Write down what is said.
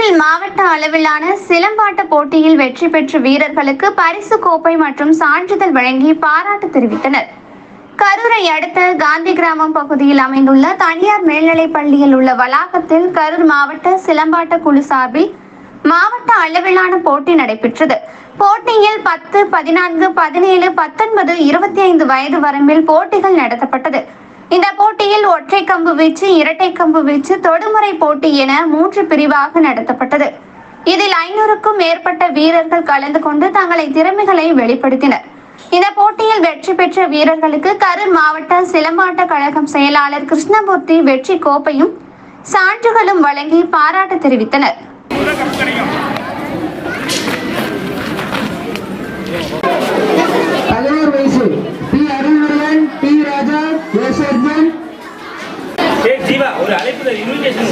போட்டியில் மாவட்ட அளவிலான சிலம்பாட்ட போட்டியில் வெற்றி பெற்ற வீரர்களுக்கு பரிசு கோப்பை மற்றும் சான்றிதழ் வழங்கி பாராட்டு தெரிவித்தனர். கரூரை அடுத்த காந்தி கிராமம் பகுதியில் அமைந்துள்ள தனியார் மேல்நிலைப் பள்ளியில் உள்ள வளாகத்தில் கரூர் மாவட்ட சிலம்பாட்ட குழு சார்பில் மாவட்ட அளவிலான போட்டி நடைபெற்றது. போட்டியில் 10, 14, 17, 19, 25 வயது வரம்பில் போட்டிகள் நடத்தப்பட்டது. இந்த போட்டியில் ஒற்றை கம்பு வீச்சு, இரட்டை கம்பு வீச்சு, தொடுமுறை போட்டி என 3 பிரிவாக நடத்தப்பட்டது. இதில் 500க்கும் மேற்பட்ட வீரர்கள் கலந்து கொண்டு தங்களை திறமைகளை வெளிப்படுத்தினர். இந்த போட்டியில் வெற்றி பெற்ற வீரர்களுக்கு கரூர் மாவட்ட சிலம்பாட்ட கழகம் செயலாளர் கிருஷ்ணமூர்த்தி வெற்றி கோப்பையும் சான்றுகளும் வழங்கி பாராட்டு தெரிவித்தனர். ஜீவா ஒரு அழைப்பு இன்விடேஷன்